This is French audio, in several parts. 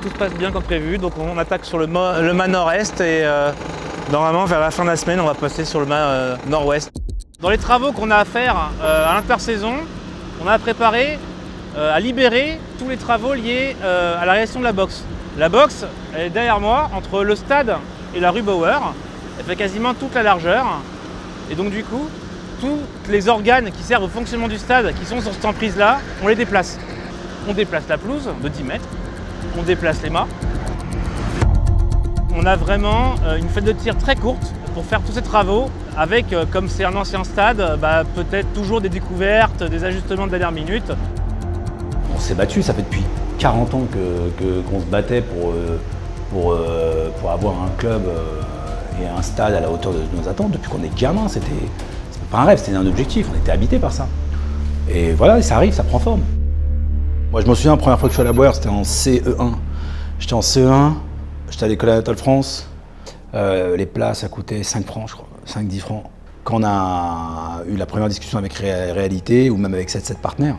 tout se passe bien comme prévu. Donc on attaque sur le mât nord-est et normalement vers la fin de la semaine, on va passer sur le mât nord-ouest. Dans les travaux qu'on a à faire à l'intersaison, on a préparé à libérer tous les travaux liés à la réalisation de la boxe. La boxe, elle est derrière moi, entre le stade et la rue Bauer. Elle fait quasiment toute la largeur. Et donc du coup, tous les organes qui servent au fonctionnement du stade, qui sont sur cette emprise-là, on les déplace. On déplace la pelouse de 10 mètres, on déplace les mâts. On a vraiment une fenêtre de tir très courte pour faire tous ces travaux avec, comme c'est un ancien stade, peut-être toujours des découvertes, des ajustements de dernière minute. On s'est battu, ça fait depuis 40 ans qu'on se battait pour avoir un club et un stade à la hauteur de nos attentes. Depuis qu'on est gamin, c'était pas un rêve, c'était un objectif, on était habité par ça. Et voilà, ça arrive, ça prend forme. Moi je me souviens, la première fois que je suis à la Bauer, c'était en CE1. J'étais en CE1, j'étais à l'école Anatole France. Les places, ça coûtait 5 francs, je crois, 5-10 francs. Quand on a eu la première discussion avec Réalité, ou même avec 7 partenaires,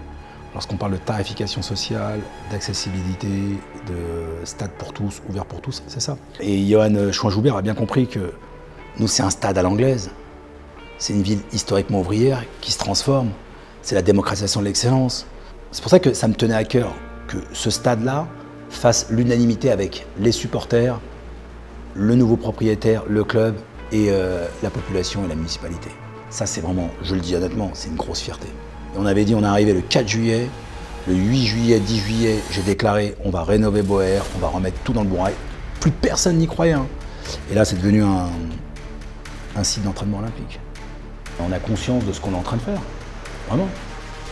lorsqu'on parle de tarification sociale, d'accessibilité, de stade pour tous, ouvert pour tous, c'est ça. Et Johan Chouin-Joubert a bien compris que nous, c'est un stade à l'anglaise. C'est une ville historiquement ouvrière qui se transforme. C'est la démocratisation de l'excellence. C'est pour ça que ça me tenait à cœur que ce stade-là fasse l'unanimité avec les supporters, le nouveau propriétaire, le club et la population et la municipalité. Ça, c'est vraiment, je le dis honnêtement, c'est une grosse fierté. Et on avait dit, on est arrivé le 4 juillet, le 8 juillet, 10 juillet, j'ai déclaré, on va rénover Bauer, on va remettre tout dans le bon rail. Plus personne n'y croyait. Hein. Et là, c'est devenu un site d'entraînement olympique. On a conscience de ce qu'on est en train de faire. Vraiment.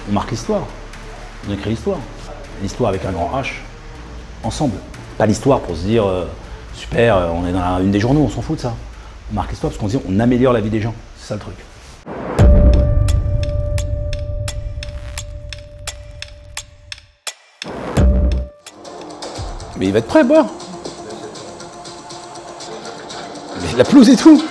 On marque l'histoire. On écrit l'histoire. L'histoire avec un grand H. Ensemble. Pas l'histoire pour se dire, super, on est dans la une des journaux, on s'en fout de ça. On marque l'histoire parce qu'on se dit, on améliore la vie des gens. C'est ça le truc. Mais il va être prêt, Bauer. Mais la pelouse et tout.